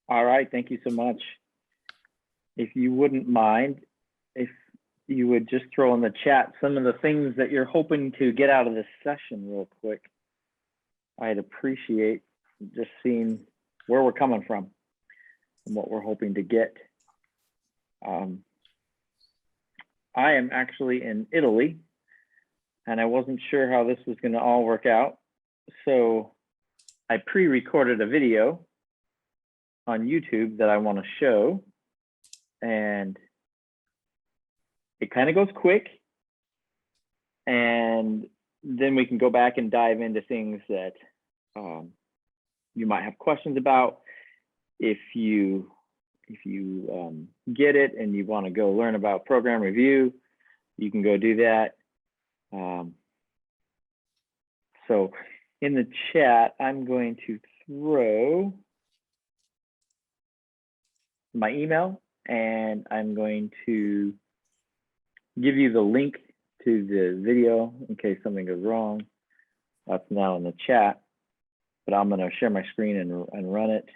All right, thank you so much. If you wouldn't mind, if you would just throw in the chat some of the things that you're hoping to get out of this session real quick. I'd appreciate just seeing where we're coming from and what we're hoping to get. I am actually in Italy, and I wasn't sure how this was going to all work out. So I pre-recorded a video on YouTube that I want to show, and it kind of goes quick, and then we can go back and dive into things that you might have questions about. If you get it and you want to go learn about program review, you can go do that. So in the chat, I'm going to throw my email, and I'm going to give you the link to the video in case something goes wrong. That's now in the chat, but I'm going to share my screen and run it.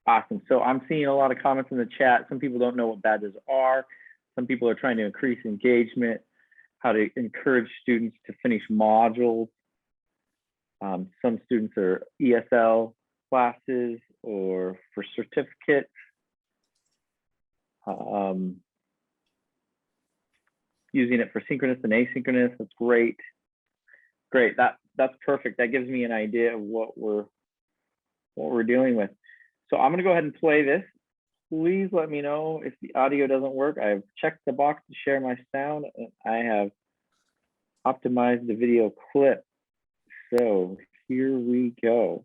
Awesome. So I'm seeing a lot of comments in the chat. Some people don't know what badges are. Some people are trying to increase engagement, how to encourage students to finish modules. Some students are ESL classes or for certificates. Using it for synchronous and asynchronous, that's great. Great, that's perfect. That gives me an idea of what we're dealing with. So I'm gonna go ahead and play this. Please let me know if the audio doesn't work. I've checked the box to share my sound, and I have optimized the video clip. So here we go.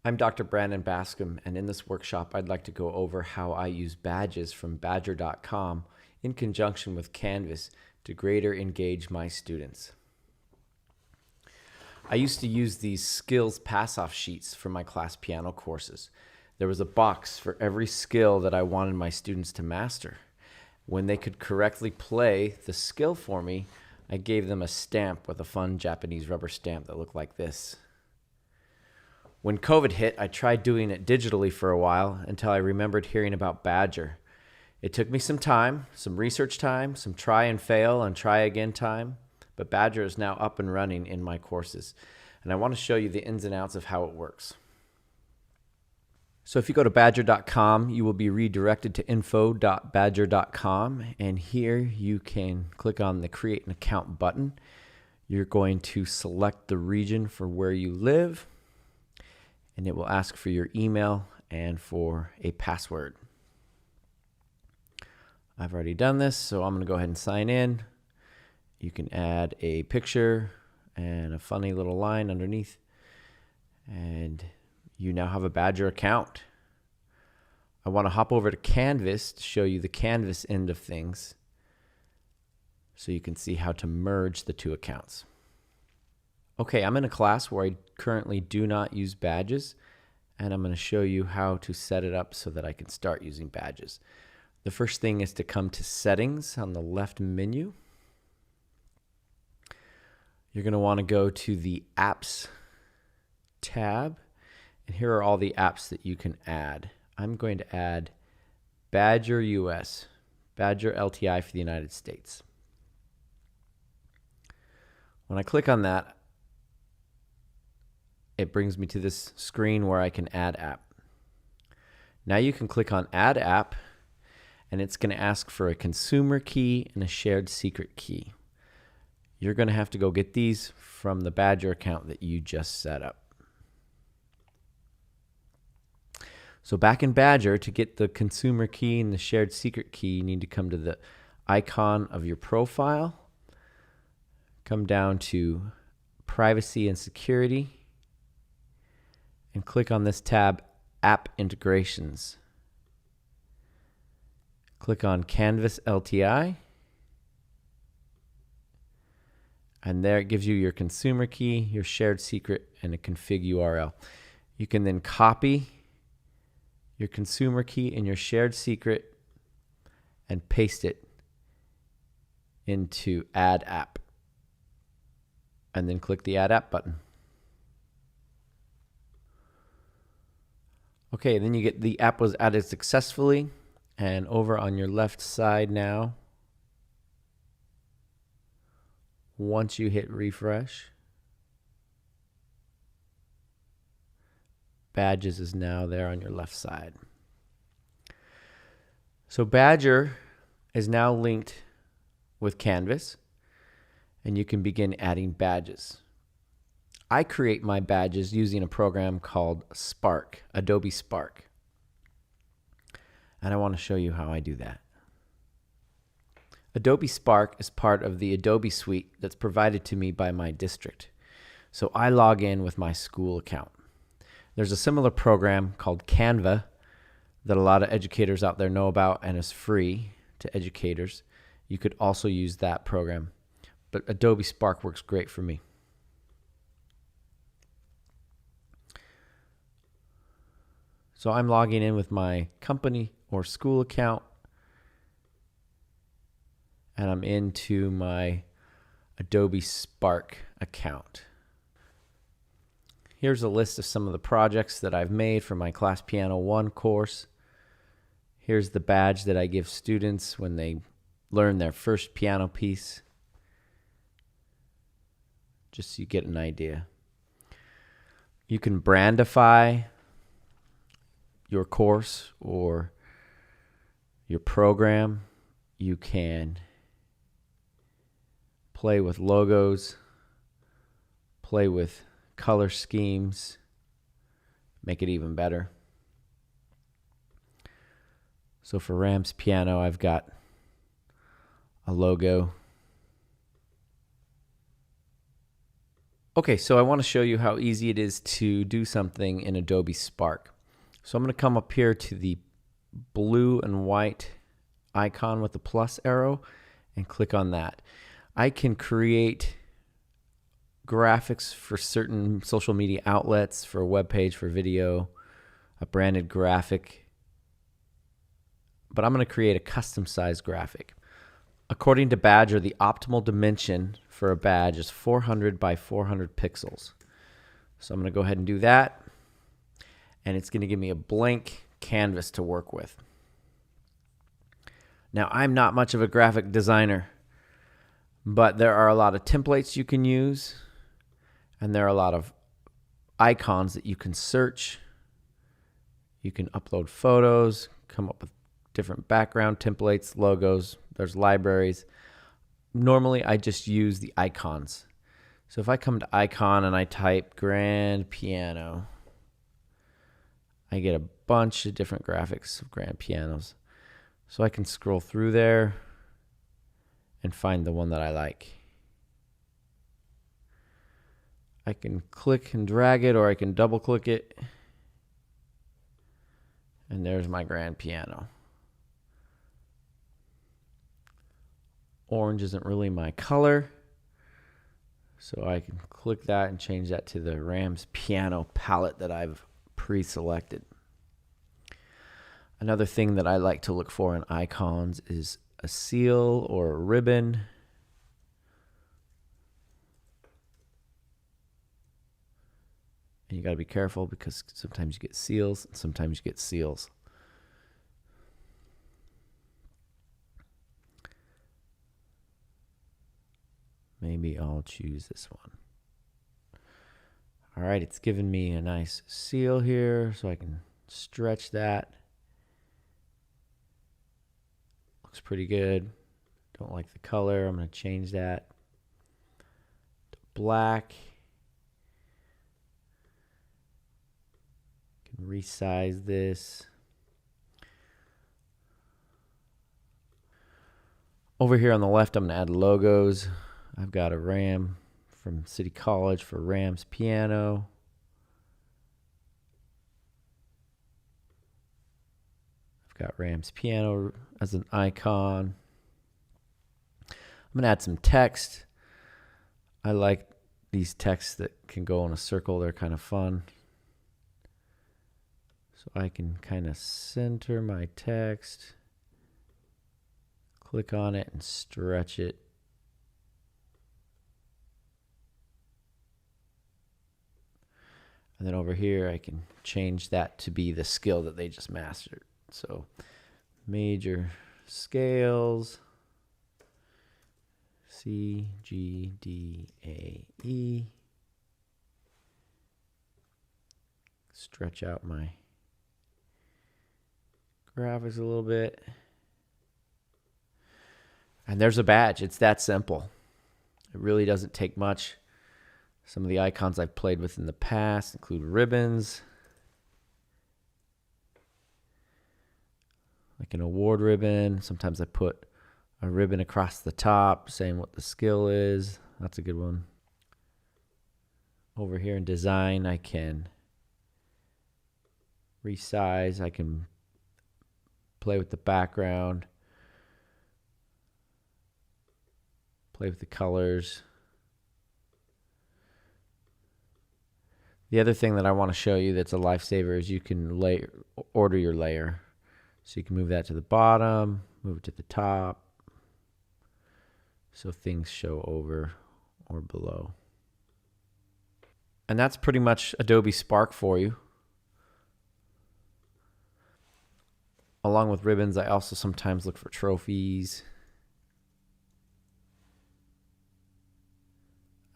I'm Dr. Brandon Bascom, and in this workshop, I'd like to go over how I use badges from Badger.com in conjunction with Canvas to greater engage my students. I used to use these skills pass-off sheets for my class piano courses. There was a box for every skill that I wanted my students to master. When they could correctly play the skill for me, I gave them a stamp with a fun Japanese rubber stamp that looked like this. When COVID hit, I tried doing it digitally for a while until I remembered hearing about Badger. It took me some time, some research time, some try and fail and try again time, but Badger is now up and running in my courses, and I want to show you the ins and outs of how it works. So if you go to Badger.com, you will be redirected to info.badger.com, and here you can click on the Create an Account button. You're going to select the region for where you live, and it will ask for your email and for a password. I've already done this, so I'm going to go ahead and sign in. You can add a picture and a funny little line underneath, and you now have a Badger account. I want to hop over to Canvas to show you the Canvas end of things so you can see how to merge the two accounts. Okay, I'm in a class where I currently do not use badges, and I'm going to show you how to set it up so that I can start using badges. The first thing is to come to Settings on the left menu. You're going to want to go to the Apps tab, and here are all the apps that you can add. I'm going to add Badger US, Badger LTI for the United States. When I click on that, it brings me to this screen where I can add app. Now you can click on Add App, and it's going to ask for a consumer key and a shared secret key. You're going to have to go get these from the Badger account that you just set up. So back in Badger, to get the consumer key and the shared secret key, you need to come to the icon of your profile, come down to Privacy and Security, and click on this tab, App Integrations. Click on Canvas LTI. And there it gives you your consumer key, your shared secret, and a config URL. You can then copy your consumer key and your shared secret and paste it into Add App. And then click the Add App button. Okay, then you get the app was added successfully. And over on your left side now, once you hit refresh, Badges is now there on your left side. So Badger is now linked with Canvas, and you can begin adding badges. I create my badges using a program called Spark, Adobe Spark. And I want to show you how I do that. Adobe Spark is part of the Adobe suite that's provided to me by my district. So I log in with my school account. There's a similar program called Canva that a lot of educators out there know about and is free to educators. You could also use that program, but Adobe Spark works great for me. So I'm logging in with my company or school account, and I'm into my Adobe Spark account. Here's a list of some of the projects that I've made for my Class Piano 1 course. Here's the badge that I give students when they learn their first piano piece, just so you get an idea. You can brandify your course or your program. You can play with logos, play with color schemes, make it even better. So for Rams Piano, I've got a logo. Okay, so I want to show you how easy it is to do something in Adobe Spark. So I'm going to come up here to the blue and white icon with the plus arrow and click on that. I can create graphics for certain social media outlets, for a web page, for video, a branded graphic. But I'm going to create a custom size graphic. According to Badger, the optimal dimension for a badge is 400 by 400 pixels. So I'm going to go ahead and do that. And it's going to give me a blank canvas to work with. Now, I'm not much of a graphic designer, but there are a lot of templates you can use, and there are a lot of icons that you can search. You can upload photos, come up with different background templates, logos. There's libraries. Normally, I just use the icons. So if I come to icon and I type grand piano, I get a bunch of different graphics of grand pianos. So I can scroll through there and find the one that I like. I can click and drag it, or I can double click it. And there's my grand piano. Orange isn't really my color, so I can click that and change that to the Rams Piano palette that I've pre-selected. Another thing that I like to look for in icons is a seal or a ribbon. And you got to be careful because sometimes you get seals and sometimes you get seals. Maybe I'll choose this one. All right, it's given me a nice seal here, so I can stretch that. Looks pretty good. Don't like the color. I'm going to change that to black. Can resize this. Over here on the left, I'm going to add logos. I've got a Ram from City College for Rams Piano. I've got Ram's piano as an icon. I'm going to add some text. I like these texts that can go in a circle. They're kind of fun. So I can kind of center my text, click on it and stretch it. And then over here, I can change that to be the skill that they just mastered. So major scales, C, G, D, A, E. Stretch out my graphics a little bit. And there's a badge. It's that simple. It really doesn't take much. Some of the icons I've played with in the past include ribbons, like an award ribbon. Sometimes I put a ribbon across the top saying what the skill is. That's a good one. Over here in design, I can resize. I can play with the background, play with the colors. The other thing that I want to show you that's a lifesaver is you can order your layer. So you can move that to the bottom, move it to the top, so things show over or below. And that's pretty much Adobe Spark for you. Along with ribbons, I also sometimes look for trophies.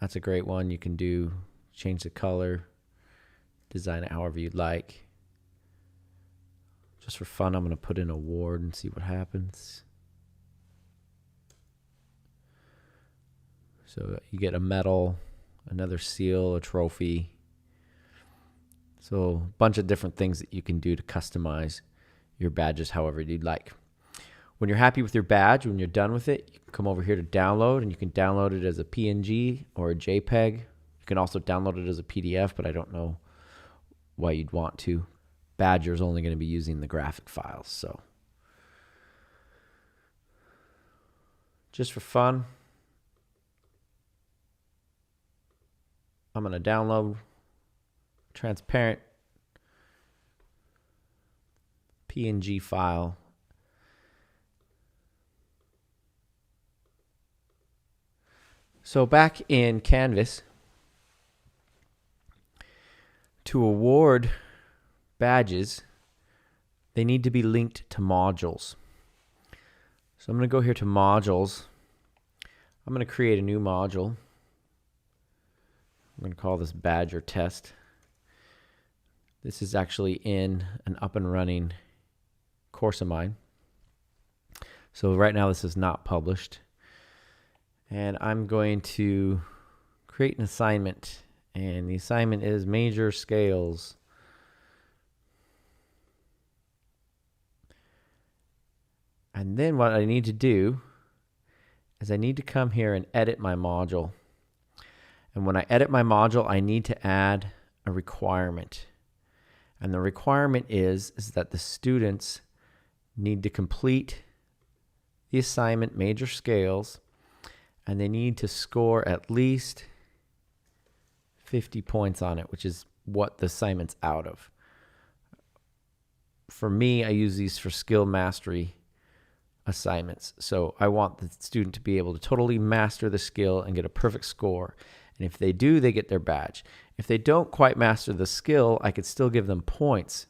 That's a great one. You can change the color, design it however you'd like. Just for fun, I'm going to put in award and see what happens. So you get a medal, another seal, a trophy. So a bunch of different things that you can do to customize your badges however you'd like. When you're happy with your badge, when you're done with it, you can come over here to download, and you can download it as a PNG or a JPEG. You can also download it as a PDF, but I don't know why you'd want to. Badger's only going to be using the graphic files, so just for fun, I'm going to download transparent PNG file. So back in Canvas, to award badges, they need to be linked to modules. So I'm going to go here to modules. I'm going to create a new module. I'm going to call this Badger Test. This is actually in an up and running course of mine. So right now this is not published. And I'm going to create an assignment. And the assignment is major scales. And then what I need to do is I need to come here and edit my module. And when I edit my module, I need to add a requirement. And the requirement is that the students need to complete the assignment, major scales, and they need to score at least 50 points on it, which is what the assignment's out of. For me, I use these for skill mastery assignments. So I want the student to be able to totally master the skill and get a perfect score. And if they do, they get their badge. If they don't quite master the skill, I could still give them points,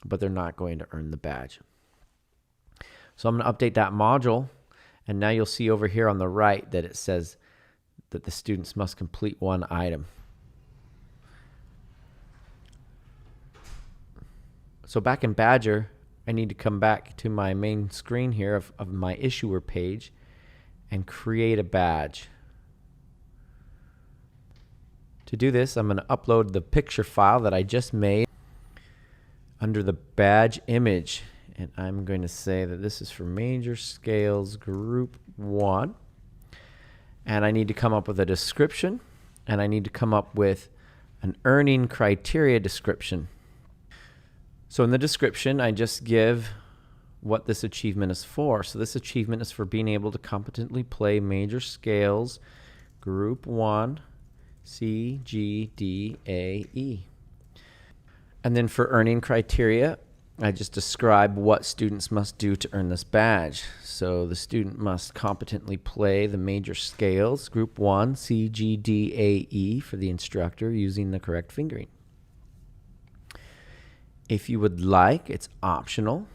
but they're not going to earn the badge. So I'm going to update that module. And now you'll see over here on the right that it says that the students must complete one item. So back in Badger, I need to come back to my main screen here of my issuer page and create a badge. To do this, I'm going to upload the picture file that I just made under the badge image. And I'm going to say that this is for major scales group 1. And I need to come up with a description. And I need to come up with an earning criteria description. So in the description, I just give what this achievement is for. So this achievement is for being able to competently play major scales, group 1, C, G, D, A, E. And then for earning criteria, I just describe what students must do to earn this badge. So the student must competently play the major scales, group 1, C, G, D, A, E for the instructor using the correct fingering. If you would like, it's optional,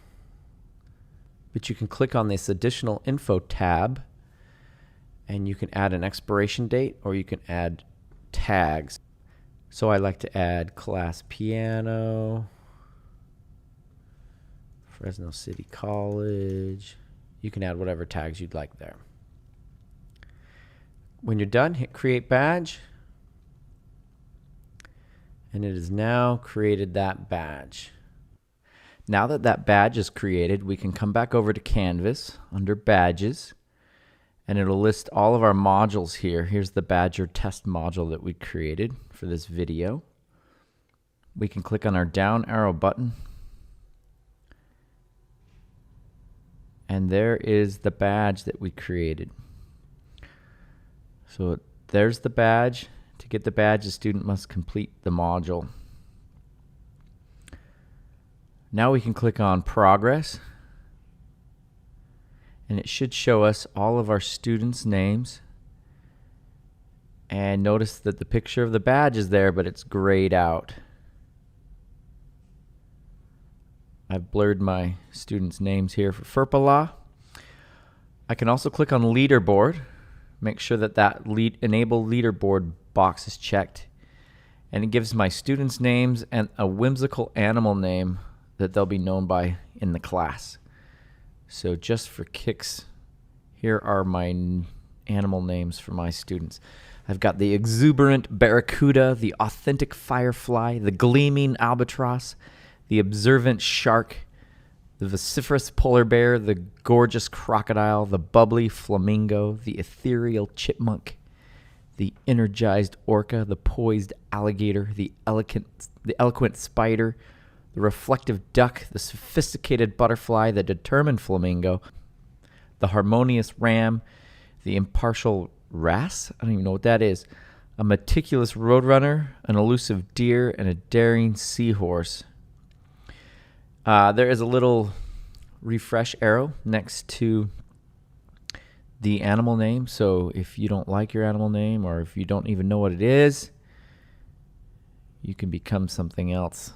but you can click on this additional info tab and you can add an expiration date or you can add tags. So I like to add class piano, Fresno City College. You can add whatever tags you'd like there. When you're done, hit create badge. And it has now created that badge. Now that that badge is created, we can come back over to Canvas under badges, and it'll list all of our modules here. Here's the Badger test module that we created for this video. We can click on our down arrow button, and there is the badge that we created. So there's the badge. To get the badge, the student must complete the module. Now we can click on Progress, and it should show us all of our students' names. And notice that the picture of the badge is there, but it's grayed out. I've blurred my students' names here for FERPA. I can also click on Leaderboard, make sure that that Enable Leaderboard box is checked, and it gives my students' names and a whimsical animal name that they'll be known by in the class. So just for kicks, here are my animal names for my students. I've got the exuberant barracuda, the authentic firefly, the gleaming albatross, the observant shark, the vociferous polar bear, the gorgeous crocodile, the bubbly flamingo, the ethereal chipmunk, the energized orca, the poised alligator, the eloquent spider, the reflective duck, the sophisticated butterfly, the determined flamingo, the harmonious ram, the impartial wrasse, I don't even know what that is, a meticulous roadrunner, an elusive deer, and a daring seahorse. There is a little refresh arrow next to the animal name. So if you don't like your animal name, or if you don't even know what it is, you can become something else,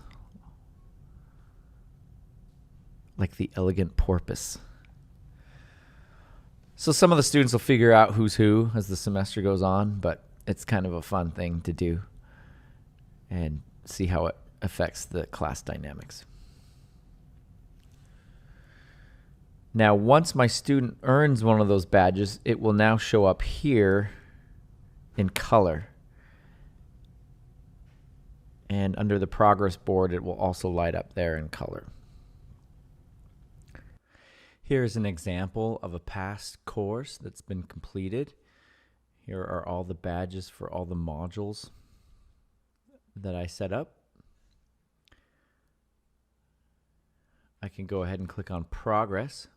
like the elegant porpoise. So some of the students will figure out who's who as the semester goes on, but it's kind of a fun thing to do and see how it affects the class dynamics. Now, once my student earns one of those badges, it will now show up here in color. And under the progress board, it will also light up there in color. Here's an example of a past course that's been completed. Here are all the badges for all the modules that I set up. I can go ahead and click on Progress.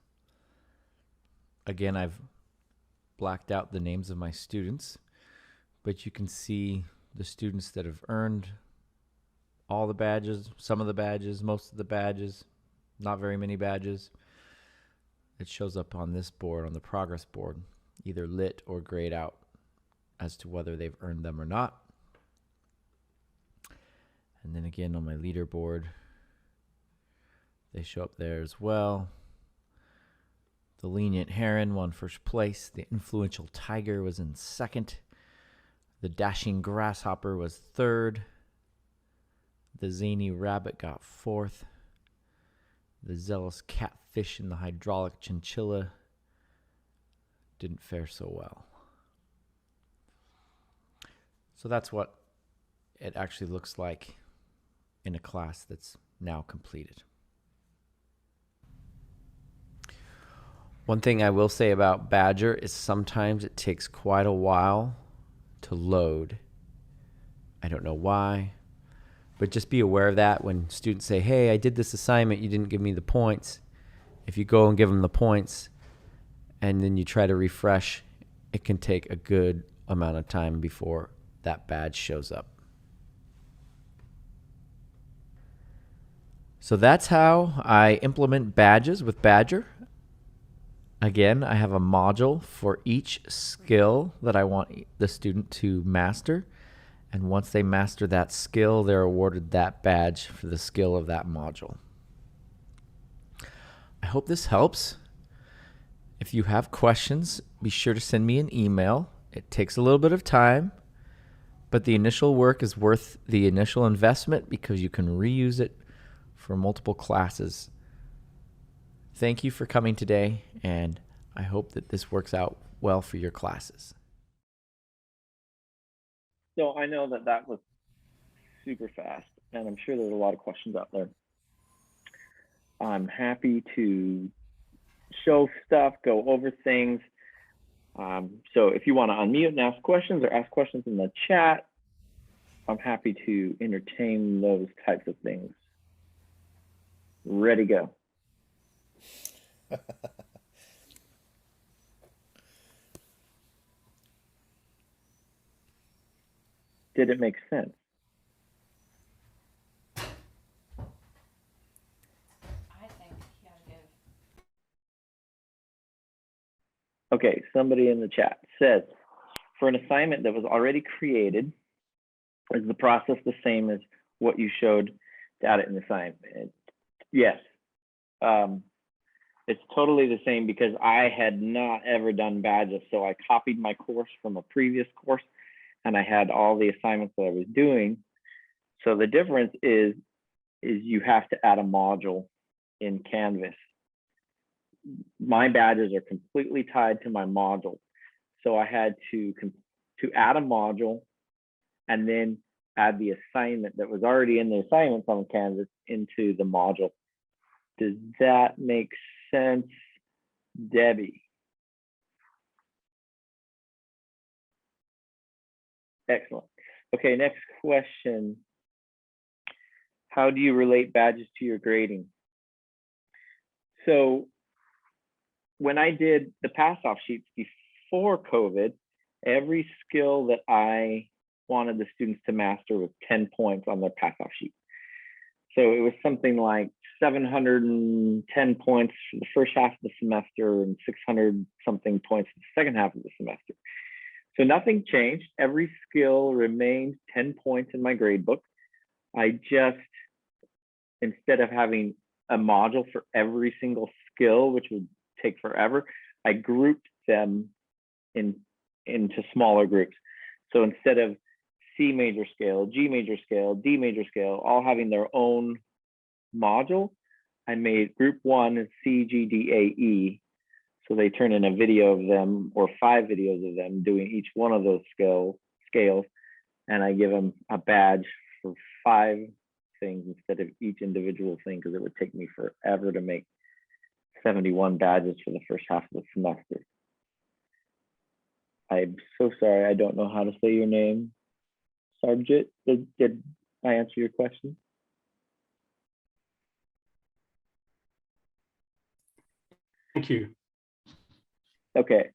Again, I've blacked out the names of my students, but you can see the students that have earned all the badges, some of the badges, most of the badges, not very many badges. It shows up on this board, on the progress board, either lit or grayed out as to whether they've earned them or not. And then again on my leaderboard, they show up there as well. The lenient heron won first place. The influential tiger was in second. The dashing grasshopper was third. The zany rabbit got fourth. The zealous catfish and the hydraulic chinchilla didn't fare so well. So that's what it actually looks like in a class that's now completed. One thing I will say about Badger is sometimes it takes quite a while to load. I don't know why, but just be aware of that when students say, hey, I did this assignment, you didn't give me the points. if you go and give them the points and then you try to refresh, it can take a good amount of time before that badge shows up. So that's how I implement badges with Badger. Again, I have a module for each skill that I want the student to master. And once they master that skill, they're awarded that badge for the skill of that module. I hope this helps. If you have questions, be sure to send me an email. It takes a little bit of time, but the initial work is worth the initial investment because you can reuse it for multiple classes. Thank you for coming today, and I hope that this works out well for your classes. So I know that that was super fast, and I'm sure there's a lot of questions out there. I'm happy to show stuff, go over things. So if you want to unmute and ask questions or ask questions in the chat, I'm happy to entertain those types of things. Ready, go. Did it make sense? I think you gotta give. Okay, somebody in the chat says, for an assignment that was already created, is the process the same as what you showed data in the assignment? Yes. It's totally the same because I had not ever done badges. So I copied my course from a previous course and I had all the assignments that I was doing. So the difference is you have to add a module in Canvas. My badges are completely tied to my module. So I had to add a module and then add the assignment that was already in the assignments on Canvas into the module. Does that make sense, Debbie? Excellent. Okay, next question. How do you relate badges to your grading? So when I did the pass-off sheets before COVID, every skill that I wanted the students to master was 10 points on their pass-off sheet. So it was something like 710 points for the first half of the semester and 600 something points for the second half of the semester. So nothing changed. Every skill remained 10 points in my grade book. I just, instead of having a module for every single skill, which would take forever, I grouped them into smaller groups. So instead of C major scale, G major scale, D major scale, all having their own module, I made group one C, G, D, A, E. So they turn in a video of them or 5 videos of them doing each one of those scales. And I give them a badge for 5 things instead of each individual thing, because it would take me forever to make 71 badges for the first half of the semester. I'm so sorry, I don't know how to say your name. Sargit, did I answer your question? Thank you. Okay.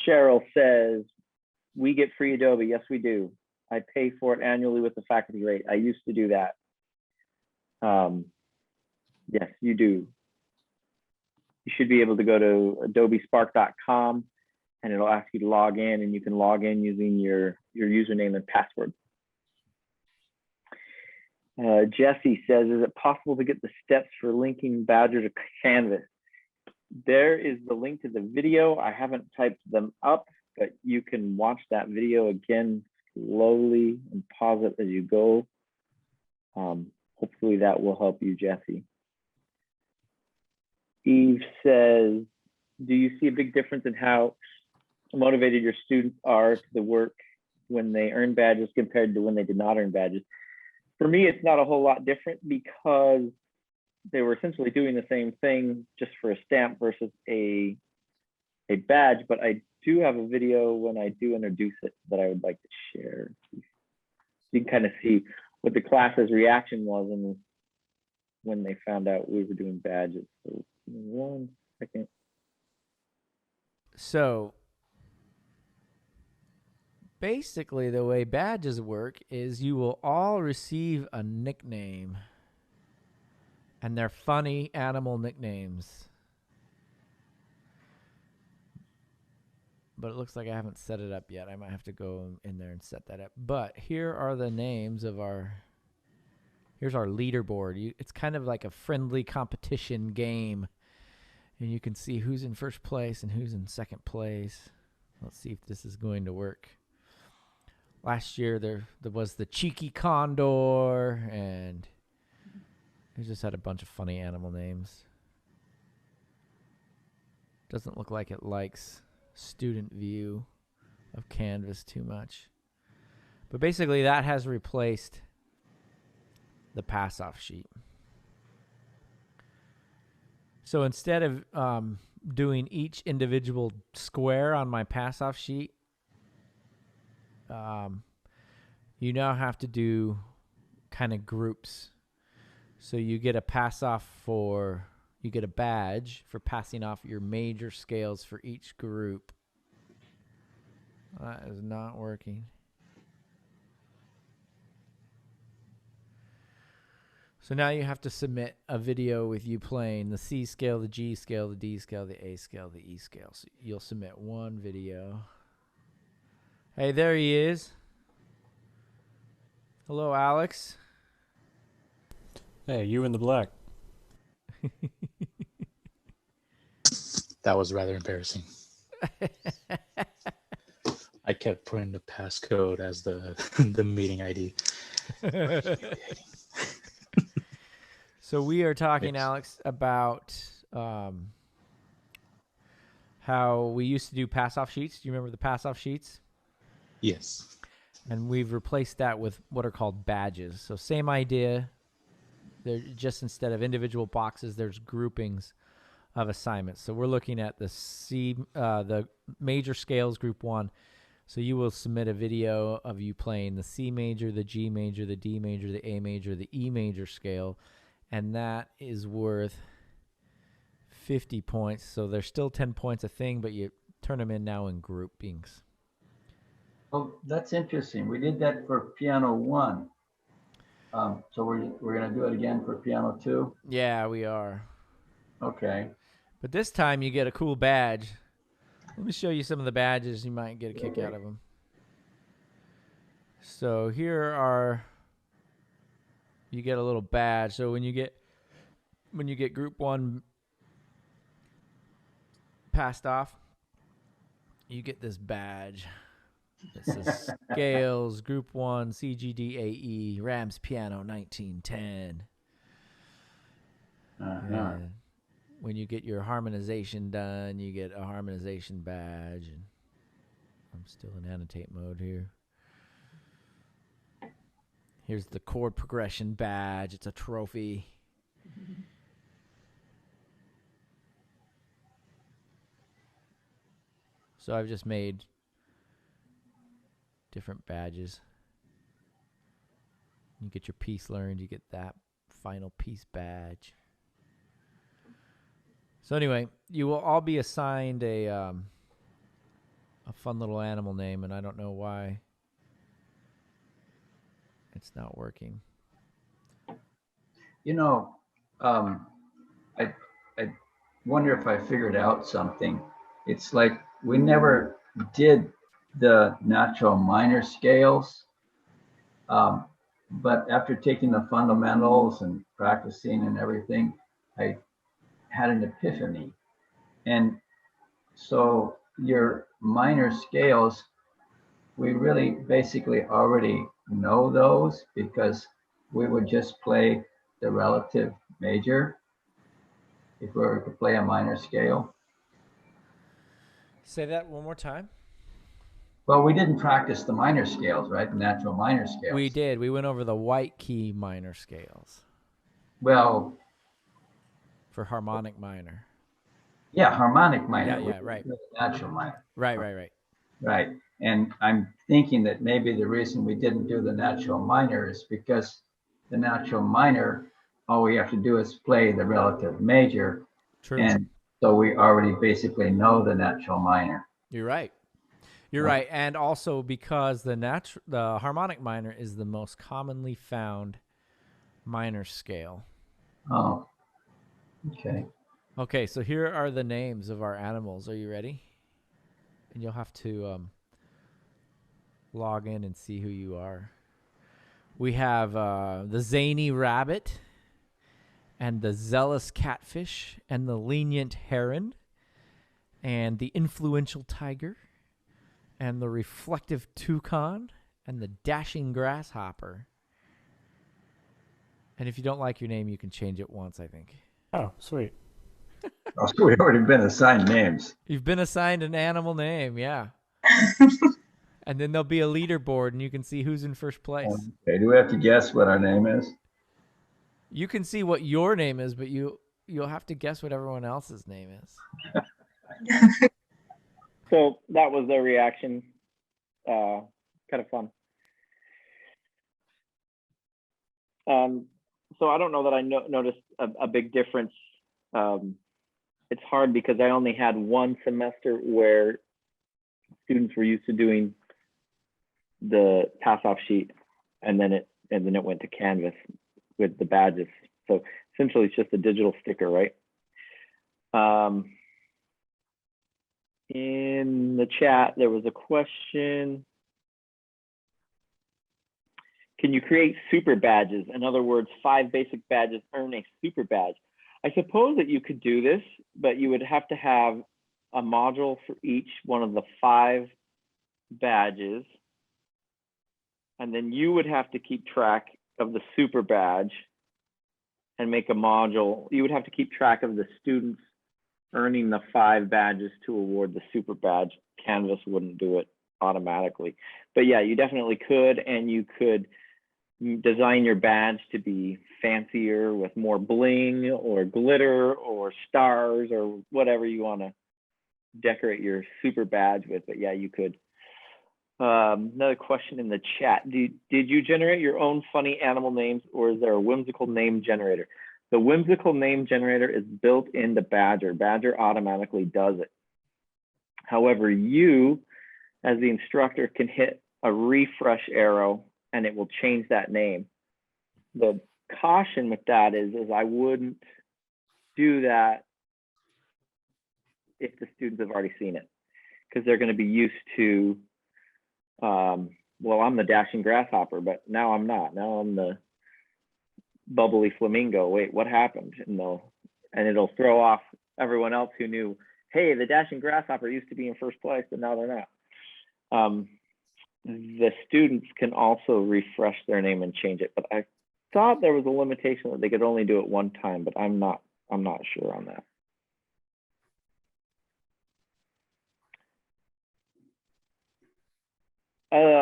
Cheryl says, we get free Adobe. Yes, we do. I pay for it annually with the faculty rate. I used to do that. Yes, you do. You should be able to go to adobespark.com and it'll ask you to log in, and you can log in using your username and password. Jesse says, is it possible to get the steps for linking Badger to Canvas? There is the link to the video. I haven't typed them up, but you can watch that video again slowly and pause it as you go. Hopefully that will help you, Jesse. Eve says, do you see a big difference in how motivated your students are to the work when they earn badges compared to when they did not earn badges? For me, it's not a whole lot different because they were essentially doing the same thing just for a stamp versus a badge, but I do have a video when I do introduce it that I would like to share. You can kind of see what the class's reaction was. And when they found out we were doing badges. So 1 second. So basically, the way badges work is you will all receive a nickname, and they're funny animal nicknames. But it looks like I haven't set it up yet. I might have to go in there and set that up. But here are the names of here's our leaderboard. It's kind of like a friendly competition game. And you can see who's in first place and who's in second place. Let's see if this is going to work. Last year there was the cheeky condor, and they just had a bunch of funny animal names. Doesn't look like it likes student view of Canvas too much. But basically that has replaced the pass-off sheet. So instead of doing each individual square on my pass-off sheet, you now have to do kind of groups. So you get a you get a badge for passing off your major scales for each group. That is not working. So now you have to submit a video with you playing the C scale, the G scale, the D scale, the A scale, the E scale. So you'll submit one video. Hey, there he is. Hello, Alex. Hey, you in the black. That was rather embarrassing. I kept putting the passcode as the the meeting ID. So we are talking, Yes. Alex, about how we used to do pass-off sheets. Do you remember the pass-off sheets? Yes. And we've replaced that with what are called badges. So same idea. They're just, instead of individual boxes, there's groupings of assignments. So we're looking at the major scales, group 1. So you will submit a video of you playing the C major, the G major, the D major, the A major, the E major scale, and that is worth 50 points. So there's still 10 points a thing, but you turn them in now in groupings. Oh, that's interesting. We did that for piano 1. So we're going to do it again for piano 2. Yeah, we are. Okay. But this time you get a cool badge. Let me show you some of the badges. You might get a kick out of them. So here are, you get a little badge. So when you get group 1 passed off, you get this badge. It says Scales, Group 1, CGDAE, Rams Piano 1910. And when you get your harmonization done, you get a harmonization badge. And I'm still in annotate mode here. Here's the chord progression badge. It's a trophy. So I've just made different badges. You get your piece learned, you get that final piece badge. So anyway, you will all be assigned a fun little animal name, and I don't know why it's not working. You know, I wonder if I figured out something. It's like we never did the natural minor scales, but after taking the fundamentals and practicing and everything, I had an epiphany. And so your minor scales, we really basically already know those because we would just play the relative major if we were to play a minor scale. Say that one more time. Well, we didn't practice the minor scales, right? The natural minor scales. We did. We went over the white key minor scales Well, for harmonic minor. yeah, harmonic minor. Yeah, right. Natural minor. Right. Right. And I'm thinking that maybe the reason we didn't do the natural minor is because the natural minor all we have to do is play the relative major. True. And so we already basically know the natural minor. You're right. You're right. And also because the harmonic minor is the most commonly found minor scale. Oh, okay. Okay, so here are the names of our animals. Are you ready? And you'll have to log in and see who you are. We have the zany rabbit, and the zealous catfish, and the lenient heron, and the influential tiger, and the reflective toucan, and the dashing grasshopper. And if you don't like your name, you can change it once, I think. Oh, sweet. Oh, so we've already been assigned names. You've been assigned an animal name, yeah. And then there'll be a leaderboard, and you can see who's in first place. Okay, do we have to guess what our name is? You can see what your name is, but you'll have to guess what everyone else's name is. So that was their reaction. Kind of fun. So I don't know that I noticed a big difference. It's hard because I only had one semester where students were used to doing the pass-off sheet, and then it went to Canvas with the badges. So essentially, it's just a digital sticker, right? In the chat, there was a question. Can you create super badges? In other words, 5 basic badges earn a super badge. I suppose that you could do this, but you would have to have a module for each one of the 5 badges. And then you would have to keep track of the super badge and make a module. You would have to keep track of the students earning the 5 badges to award the super badge. Canvas wouldn't do it automatically. But yeah, you definitely could, and you could design your badge to be fancier with more bling or glitter or stars or whatever you want to decorate your super badge with. But yeah, you could. Another question in the chat. Did you generate your own funny animal names, or is there a whimsical name generator? The whimsical name generator is built into Badger. Badger automatically does it. However, you, as the instructor, can hit a refresh arrow and it will change that name. The caution with that is I wouldn't do that if the students have already seen it, because they're going to be used to, well, I'm the dashing grasshopper, but now I'm not. Now I'm the bubbly flamingo. Wait, what happened? And it'll throw off everyone else who knew, hey, the dashing grasshopper used to be in first place, but now they're not. The students can also refresh their name and change it, but I thought there was a limitation that they could only do it one time, but I'm not sure on that.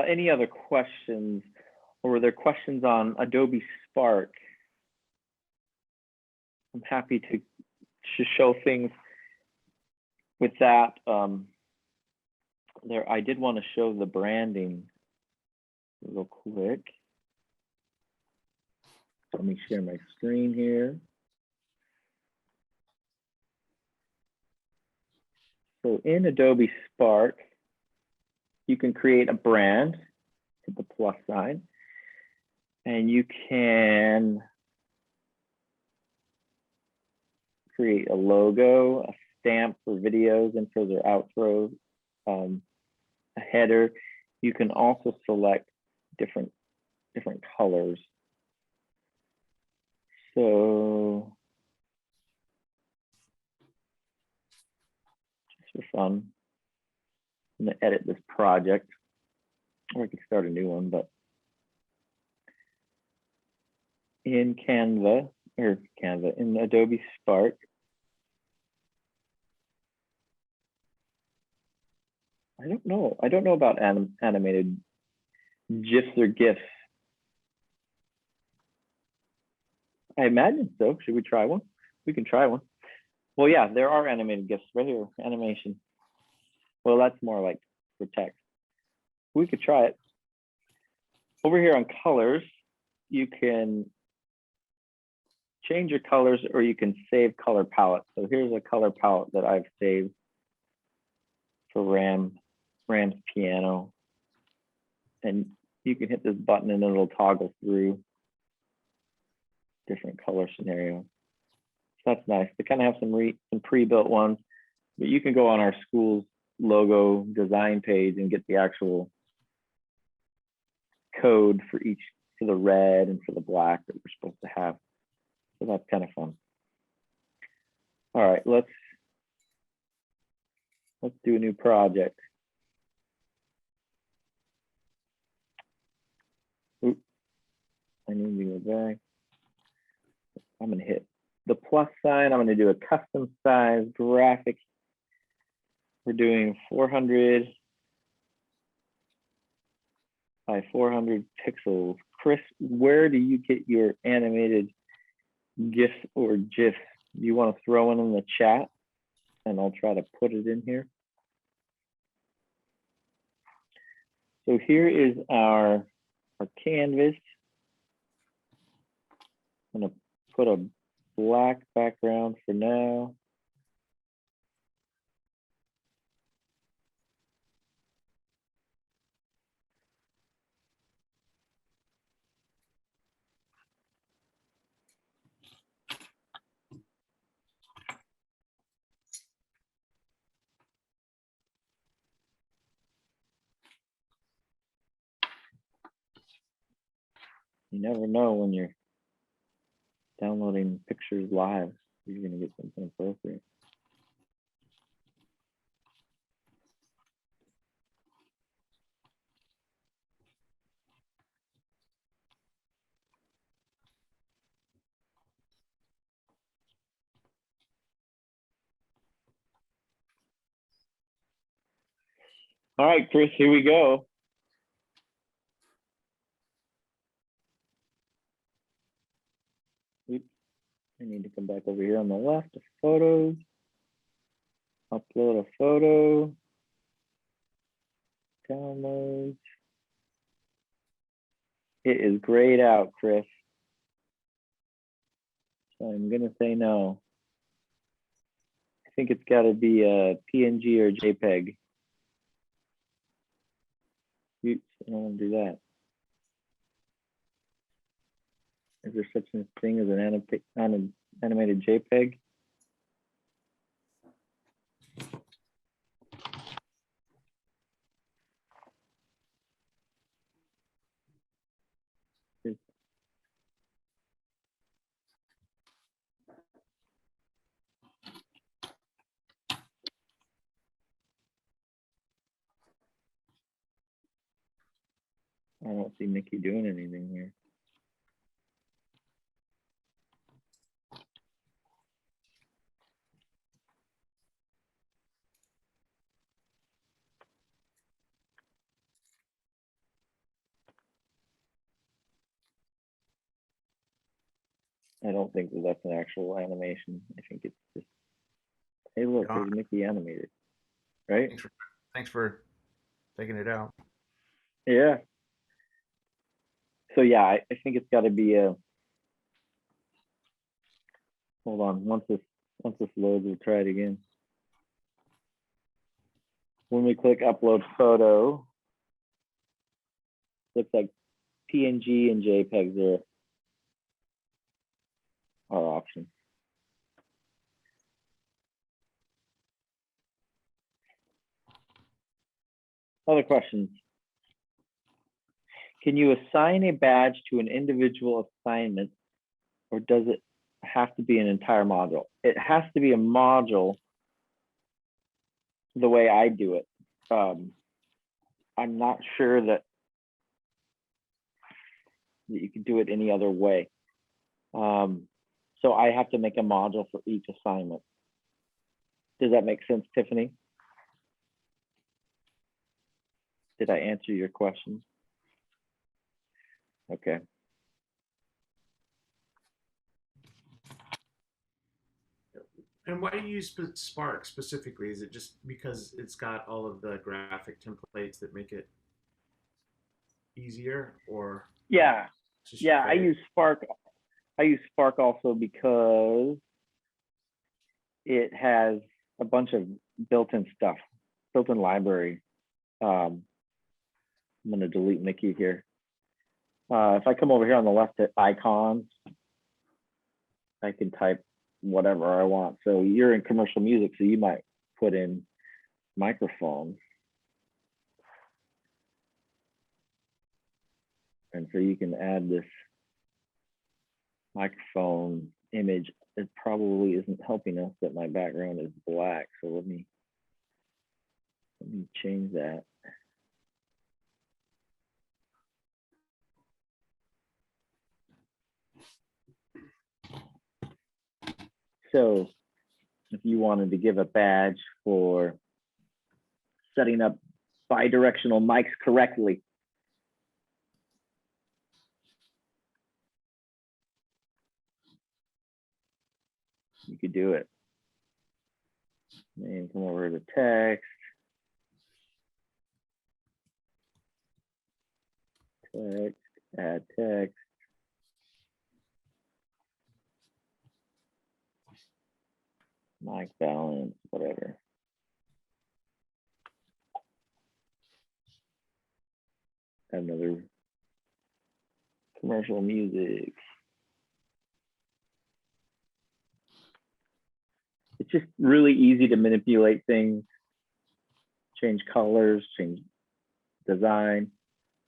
Any other questions, or were there questions on Adobe Spark? I'm happy to show things with that. I did want to show the branding real quick. Let me share my screen here. So in Adobe Spark, you can create a brand, hit the plus sign, and you can create a logo, a stamp for videos, intros or outros, a header. You can also select different colors. So just for fun, I'm gonna edit this project, or I could start a new one, but in in Adobe Spark, I don't know about animated GIFs or GIFs. I imagine so. Should we try one? We can try one. Well, yeah, there are animated GIFs right here, animation. Well, that's more like for text. We could try it. Over here on colors, you can change your colors or you can save color palettes. So here's a color palette that I've saved for Ram's piano. And you can hit this button and it'll toggle through different color scenarios. So that's nice. They kind of have some pre-built ones, but you can go on our school's logo design page and get the actual code for the red and for the black that we're supposed to have. So that's kind of fun. All right, let's do a new project. Oops, I need to go back. I'm gonna hit the plus sign. I'm gonna do a custom size graphic. We're doing 400 by 400 pixels. Chris, where do you get your animated GIFs or GIFs? Do you want to throw one in the chat and I'll try to put it in here? So here is our canvas. I'm gonna put a black background for now. You never know when you're downloading pictures live, you're gonna get something appropriate. All right, Chris, here we go. Oops, I need to come back over here on the left to photos. Upload a photo. Download. It is grayed out, Chris. So I'm gonna say no. I think it's gotta be a PNG or JPEG. Oops, I don't wanna do that. Is there such a thing as an animated JPEG? I don't see Mickey doing anything here. I don't think that that's an actual animation. I think it's just, hey, look, Yeah. there's Mickey animated, right? Thanks for taking it out. Yeah. So yeah, I think it's got to be a. Hold on, once this loads, we'll try it again. When we click upload photo, looks like PNG and JPEGs are options. Other questions? Can you assign a badge to an individual assignment, or does it have to be an entire module? It has to be a module the way I do it. I'm not sure that you can do it any other way. So I have to make a module for each assignment. Does that make sense, Tiffany? Did I answer your question? Okay. And why do you use Spark specifically? Is it just because it's got all of the graphic templates that make it easier, or Yeah, just yeah. I use Spark. I use Spark also because it has a bunch of built-in stuff, built-in library. I'm going to delete Mickey here. If I come over here on the left at icons, I can type whatever I want. So you're in commercial music, so you might put in microphone. And so you can add this microphone image. It probably isn't helping us that my background is black. So let me change that. So if you wanted to give a badge for setting up bidirectional mics correctly, you could do it. And come over to text. Text, add text. Mic balance, whatever. Another commercial music. It's just really easy to manipulate things, change colors, change design.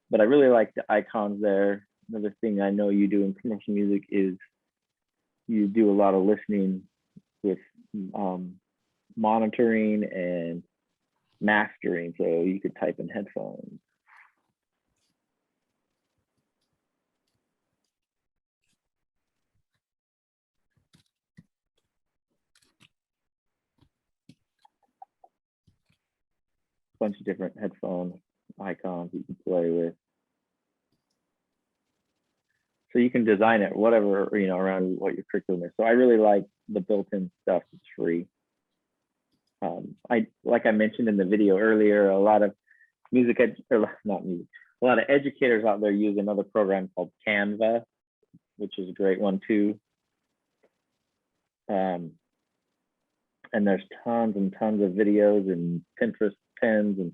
But I really like the icons there. Another thing I know you do in commercial music is you do a lot of listening with monitoring and mastering. So you could type in headphones. Bunch of different headphone icons you can play with. So you can design it whatever, you know, around what your curriculum is. So I really like the built-in stuff. It's free. Like I mentioned in the video earlier, a lot of a lot of educators out there use another program called Canva, which is a great one too. And there's tons and tons of videos and Pinterest pins and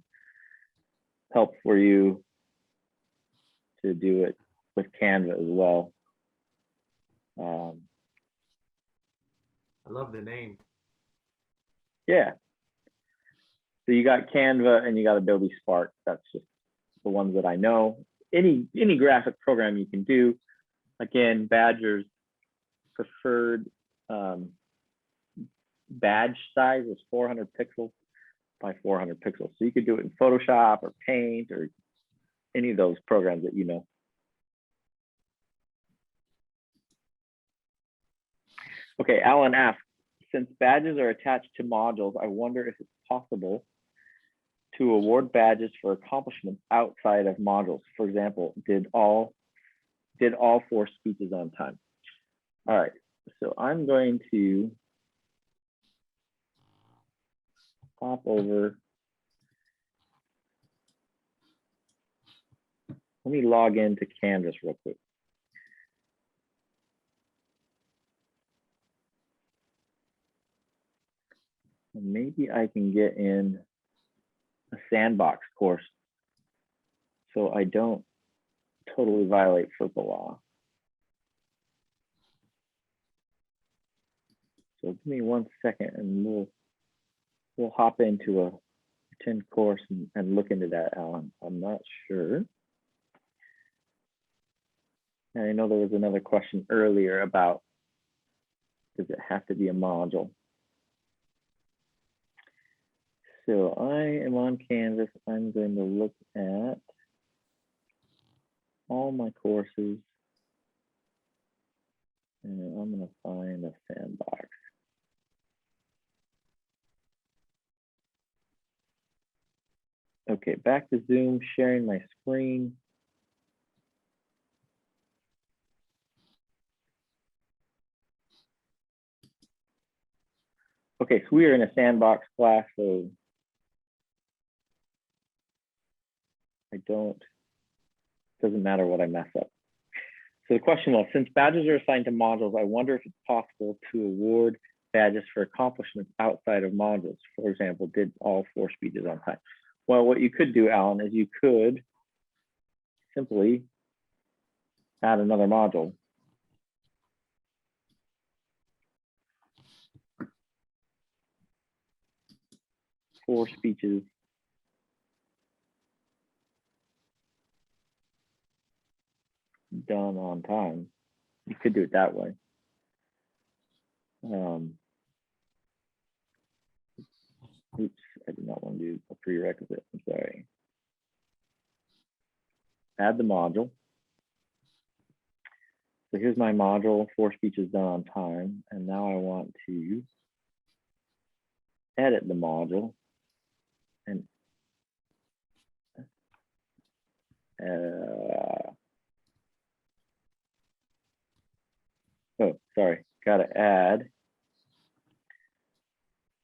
help for you to do it with Canva as well. I love the name. Yeah. So you got Canva and you got Adobe Spark. That's just the ones that I know. Any graphic program you can do. Again, Badger's preferred badge size is 400 pixels by 400 pixels. So you could do it in Photoshop or Paint or any of those programs that you know. Okay, Alan asks, since badges are attached to modules, I wonder if it's possible to award badges for accomplishments outside of modules. For example, did all 4 speeches on time? All right, so I'm going to hop over. Let me log into Canvas real quick. Maybe I can get in a sandbox course so I don't totally violate FERPA law. So give me 1 second and we'll hop into a pretend course and look into that, Alan. I'm not sure. And I know there was another question earlier about, does it have to be a module? So I am on Canvas. I'm going to look at all my courses. And I'm going to find a sandbox. Okay, back to Zoom, sharing my screen. Okay, so we are in a sandbox class, so doesn't matter what I mess up. So the question was, since badges are assigned to modules, I wonder if it's possible to award badges for accomplishments outside of modules. For example, did all 4 speeches on time. Well, what you could do, Alan, is you could simply add another module. Four speeches done on time. You could do it that way. Oops, I did not want to do a prerequisite. I'm sorry. Add the module. So here's my module, 4 speeches done on time. And now I want to edit the module and oh, sorry, gotta add.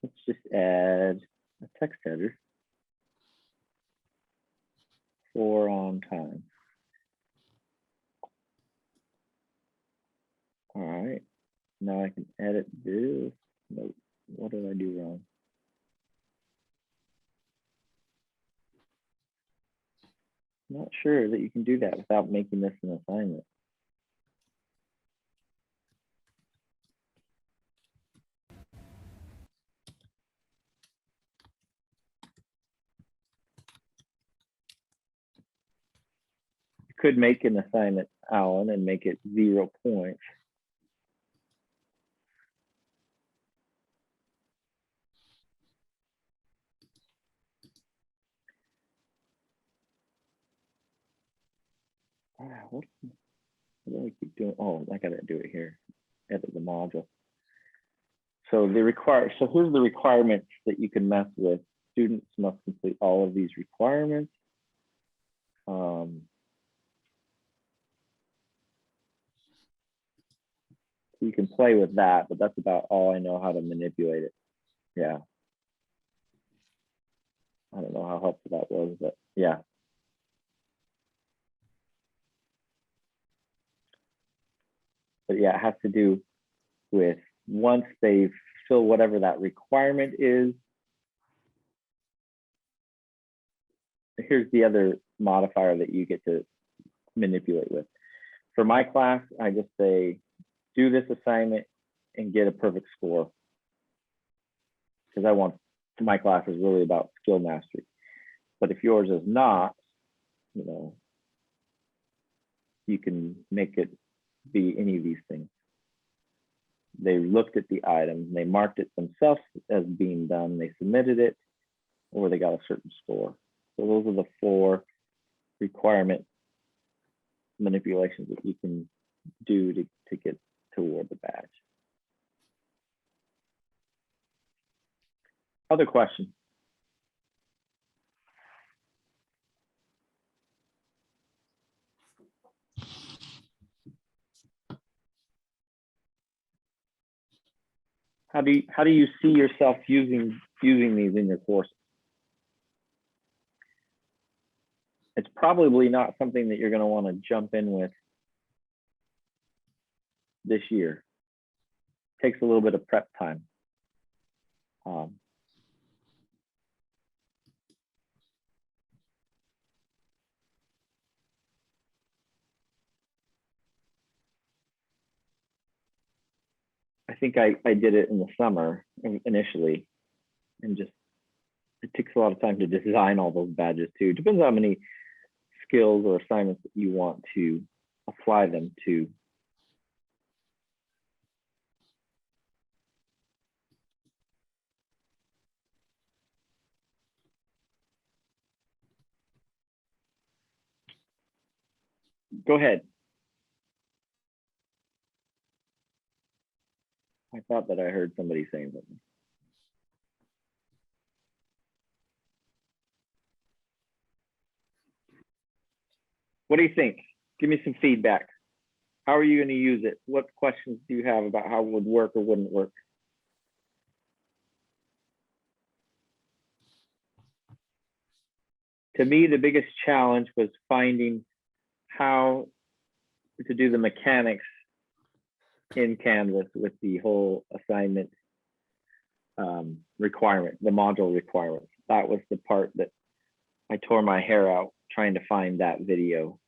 Let's just add a text header for on time. All right, now I can edit this. Nope, what did I do wrong? Not sure that you can do that without making this an assignment. You could make an assignment, Alan, and make it 0 points. What do I keep doing? Oh, I gotta do it here. Edit the module. So here's the requirements that you can mess with. Students must complete all of these requirements. You can play with that, but that's about all I know how to manipulate it. Yeah. I don't know how helpful that was, but yeah. But yeah, it has to do with once they fill whatever that requirement is. Here's the other modifier that you get to manipulate with. For my class, I just say, do this assignment and get a perfect score. Because my class is really about skill mastery. But if yours is not, you know, you can make it be any of these things. They looked at the item, they marked it themselves as being done, they submitted it, or they got a certain score. So those are the 4 requirement manipulations that you can do to get toward the badge. Other questions? How do you see yourself using these in your courses? It's probably not something that you're going to want to jump in with this year. It takes a little bit of prep time. I think I did it in the summer initially, and just it takes a lot of time to design all those badges too. Depends on how many skills or assignments that you want to apply them to. Go ahead. I thought that I heard somebody saying something. What do you think? Give me some feedback. How are you going to use it? What questions do you have about how it would work or wouldn't work? To me, the biggest challenge was finding how to do the mechanics in Canvas with the whole assignment requirement, the module requirements. That was the part that I tore my hair out trying to find that video.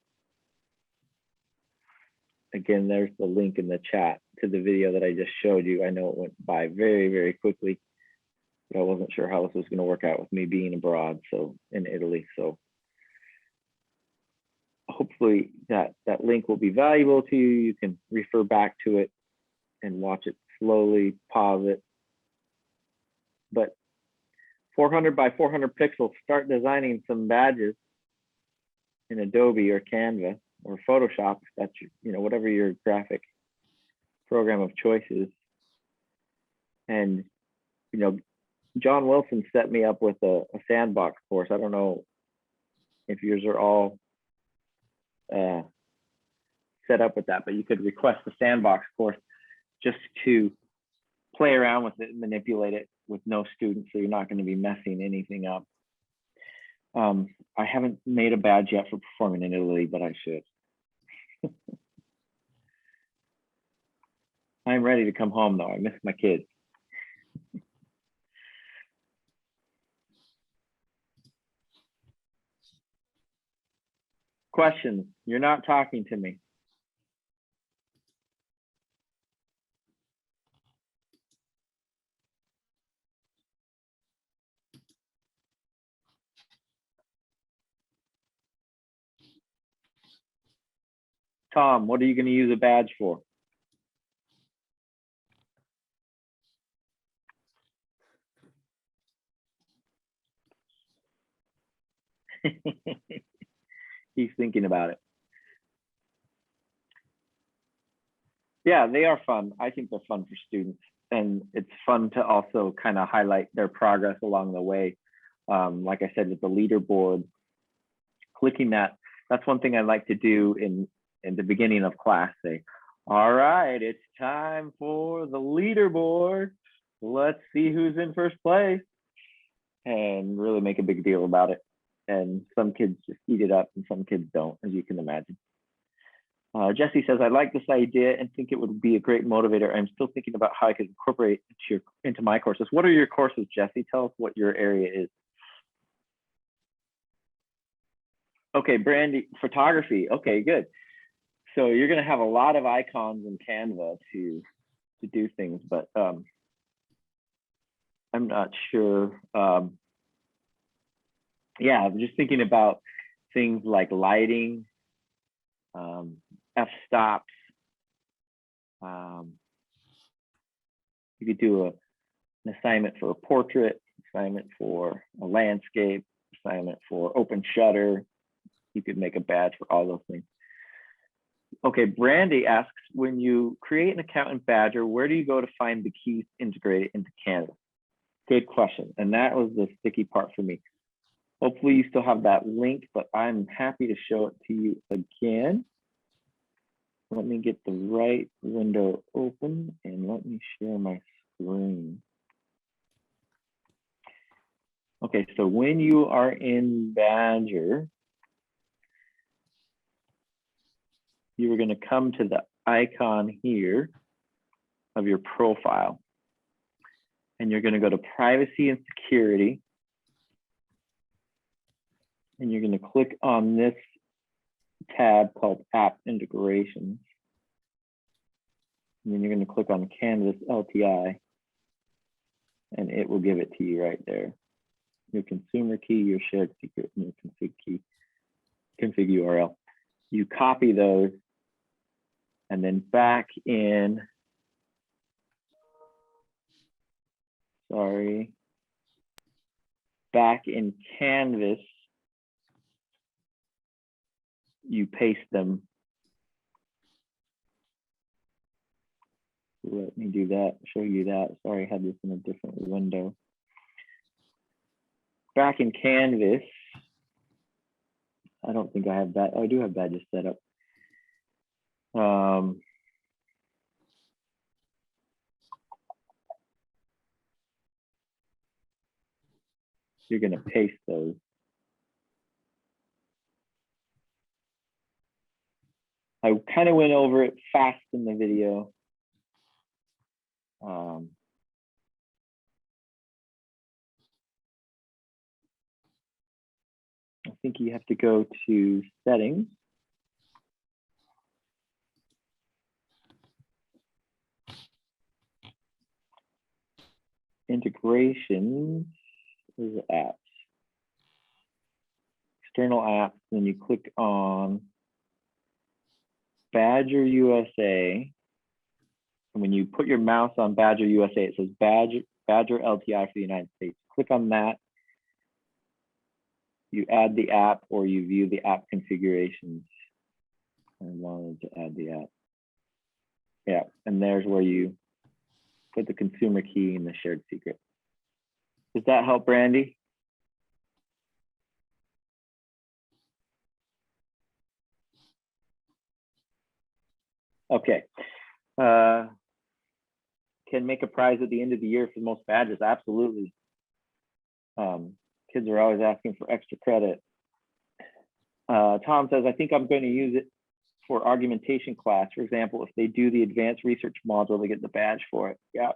Again, there's the link in the chat to the video that I just showed you. I know it went by very, very quickly, but I wasn't sure how this was going to work out with me being abroad, so in Italy. So hopefully that link will be valuable to you. You can refer back to it and watch it slowly, pause it. But 400 by 400 pixels, start designing some badges in Adobe or Canva or Photoshop. That's your, whatever your graphic program of choice is. And John Wilson set me up with a sandbox course. I don't know if yours are all set up with that, but you could request the sandbox course just to play around with it and manipulate it with no students, so you're not going to be messing anything up. I haven't made a badge yet for performing in Italy, but I should. I'm ready to come home though. I miss my kids. Questions? You're not talking to me. Tom, what are you going to use a badge for? He's thinking about it. Yeah, they are fun. I think they're fun for students. And it's fun to also kind of highlight their progress along the way. Like I said, with the leaderboard, clicking that's one thing I like to do in the beginning of class. Say, all right, it's time for the leaderboard. Let's see who's in first place. And really make a big deal about it. And some kids just eat it up and some kids don't, as you can imagine. Jesse says, I like this idea and think it would be a great motivator. I'm still thinking about how I could incorporate it into my courses. What are your courses, Jesse? Tell us what your area is. Okay, Brandy, photography. Okay, good. So you're going to have a lot of icons in Canva to do things, but I'm not sure. Yeah, I'm just thinking about things like lighting, f-stops. You could do an assignment for a portrait, assignment for a landscape, assignment for open shutter. You could make a badge for all those things. Okay, Brandy asks, when you create an account in Badger, where do you go to find the keys integrated into Canva? Good question. And that was the sticky part for me. Hopefully you still have that link, but I'm happy to show it to you again. Let me get the right window open and let me share my screen. Okay, so when you are in Badger, you are going to come to the icon here of your profile. And you're going to go to privacy and security. And you're going to click on this tab called app integrations. And then you're going to click on Canvas LTI. And it will give it to you right there. Your consumer key, your shared secret, and your config key, config URL. You copy those. And then back in, back in Canvas, you paste them. Let me do that, show you that. Sorry, I had this in a different window. Back in Canvas, I don't think I have that. Oh, I do have badges set up. You're going to paste those. I kind of went over it fast in the video. I think you have to go to settings. Integrations, where's the apps? External apps, then you click on Badger USA. And when you put your mouse on Badger USA, it says Badger LTI for the United States. Click on that. You add the app or you view the app configurations. I wanted to add the app. Yeah, and there's where you put the consumer key and the shared secret. Does that help, Brandy? Okay. Can make a prize at the end of the year for the most badges. Absolutely. Kids are always asking for extra credit. Tom says, I think I'm going to use it for argumentation class. For example, if they do the advanced research module, they get the badge for it. Yeah.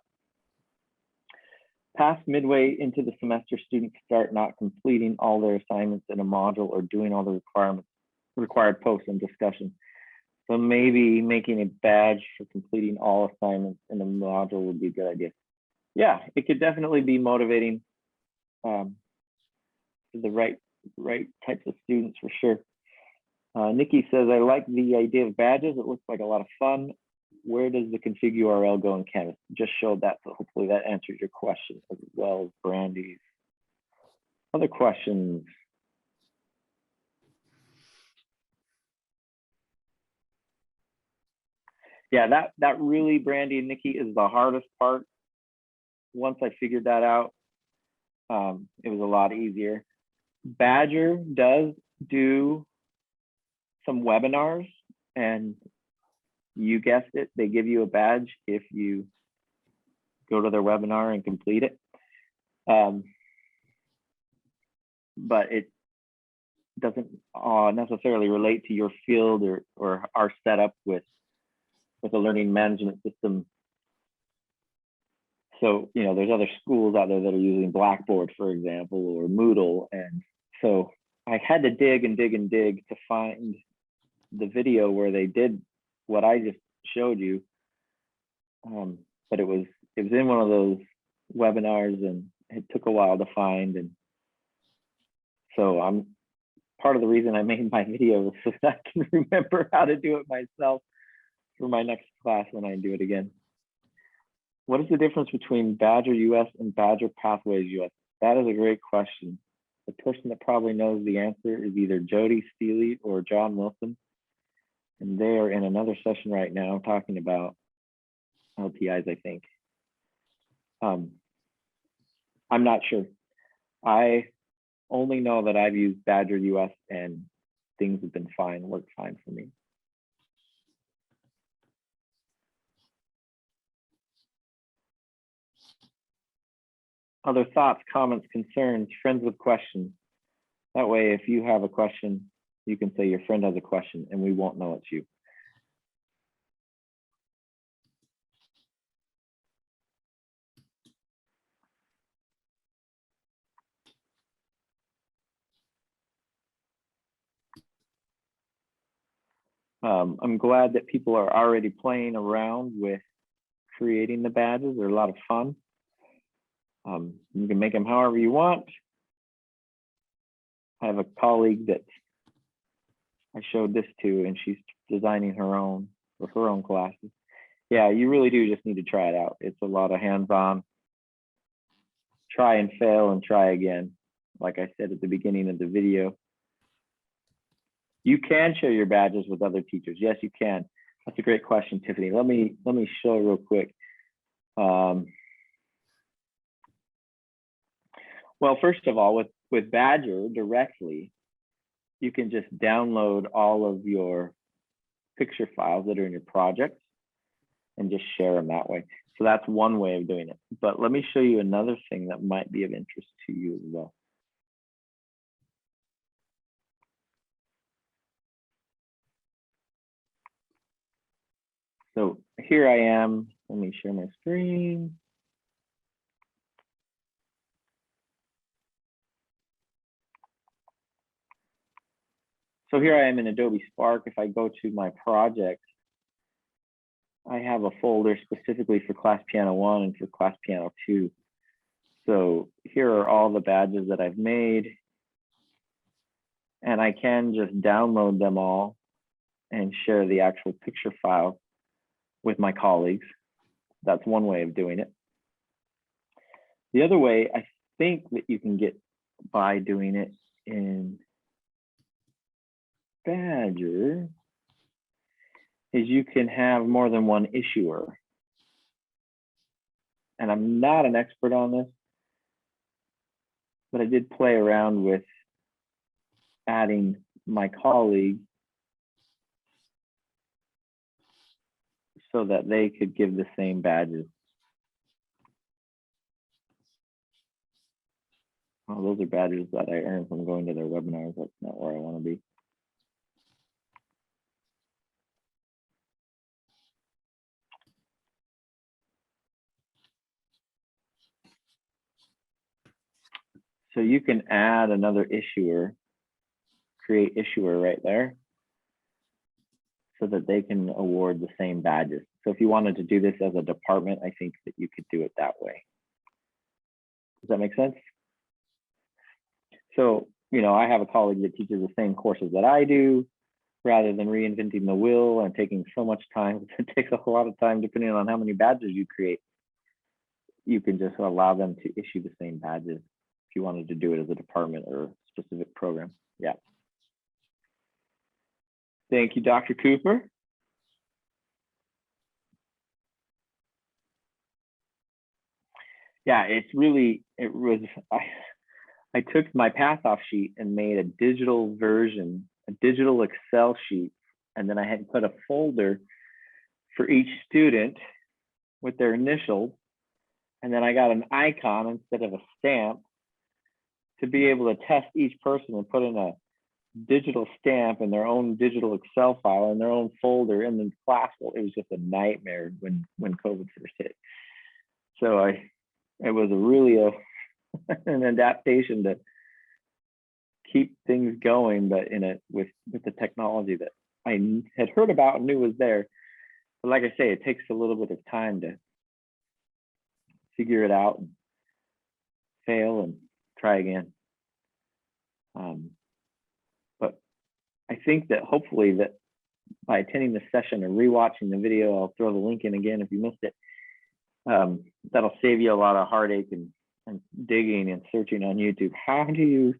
Past midway into the semester, students start not completing all their assignments in a module or doing all the required posts and discussion. So maybe making a badge for completing all assignments in a module would be a good idea. Yeah, it could definitely be motivating for the right types of students for sure. Nikki says, I like the idea of badges. It looks like a lot of fun. Where does the config URL go in Canvas? Just showed that, so hopefully that answers your question as well as Brandy's. Other questions? Yeah, that really, Brandy and Nikki, is the hardest part. Once I figured that out, it was a lot easier. Badger does do some webinars, and you guessed it, they give you a badge if you go to their webinar and complete it. But it doesn't necessarily relate to your field or our setup with a learning management system. So, you know, there's other schools out there that are using Blackboard, for example, or Moodle. And so I had to dig and dig and dig to find the video where they did what I just showed you. But it was in one of those webinars, and it took a while to find. And so part of the reason I made my video was so that I can remember how to do it myself for my next class when I do it again. What is the difference between Badger US and Badger Pathways US? That is a great question. The person that probably knows the answer is either Jody Steele or John Wilson. And they are in another session right now talking about LTIs, I think. I'm not sure. I only know that I've used Badger US and things have been fine, worked fine for me. Other thoughts, comments, concerns, friends with questions. That way, if you have a question, you can say your friend has a question and we won't know it's you. I'm glad that people are already playing around with creating the badges. They're a lot of fun. You can make them however you want. I have a colleague that I showed this to, and she's designing her own for her own classes. Yeah, you really do just need to try it out. It's a lot of hands-on. Try and fail and try again. Like I said at the beginning of the video, you can share your badges with other teachers. Yes, you can. That's a great question, Tiffany. Let me show real quick. Well, first of all, with Badger directly, you can just download all of your picture files that are in your projects and just share them that way. So that's one way of doing it. But let me show you another thing that might be of interest to you as well. So here I am. Let me share my screen. So here I am in Adobe Spark. If I go to my project, I have a folder specifically for Class Piano 1 and for Class Piano 2. So here are all the badges that I've made. And I can just download them all and share the actual picture file with my colleagues. That's one way of doing it. The other way, I think that you can get by doing it in Badger, is you can have more than one issuer. And I'm not an expert on this, but I did play around with adding my colleague so that they could give the same badges. Oh, those are badges that I earn from going to their webinars. That's not where I want to be. So you can add another issuer, create issuer right there, so that they can award the same badges. So if you wanted to do this as a department, I think that you could do it that way. Does that make sense? So, you know, I have a colleague that teaches the same courses that I do, rather than reinventing the wheel and taking so much time. It takes a whole lot of time depending on how many badges you create. You can just allow them to issue the same badges if you wanted to do it as a department or a specific program. Yeah. Thank you, Dr. Cooper. Yeah, it's really, I took my pass-off sheet and made a digital version, a digital Excel sheet, and then I had put a folder for each student with their initials, and then I got an icon instead of a stamp to be able to test each person and put in a digital stamp in their own digital Excel file in their own folder in the class. Well, it was just a nightmare when COVID first hit. So it was really an adaptation to keep things going, but with the technology that I had heard about and knew was there. But like I say, it takes a little bit of time to figure it out and fail and try again. But I think that hopefully that by attending the session or rewatching the video, I'll throw the link in again if you missed it. That'll save you a lot of heartache and digging and searching on YouTube. How do you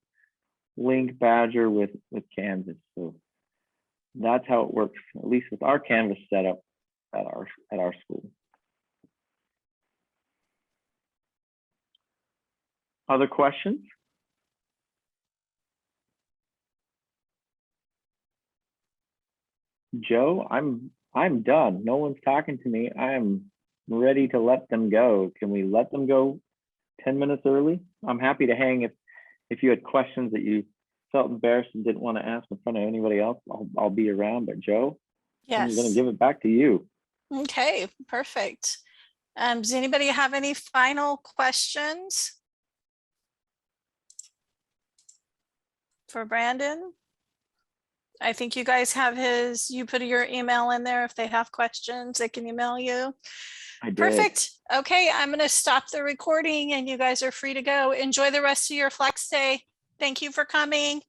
link Badger with Canvas? So that's how it works, at least with our Canvas setup at our school. Other questions? Joe, I'm done. No one's talking to me. I'm ready to let them go. Can we let them go 10 minutes early? I'm happy to hang if you had questions that you felt embarrassed and didn't want to ask in front of anybody else. I'll be around. But Joe, I'm going to give it back to you. Okay, perfect. Does anybody have any final questions for Brandon? I think you guys have you put your email in there. If they have questions, they can email you. I did. Perfect. Okay, I'm going to stop the recording and you guys are free to go. Enjoy the rest of your flex day. Thank you for coming.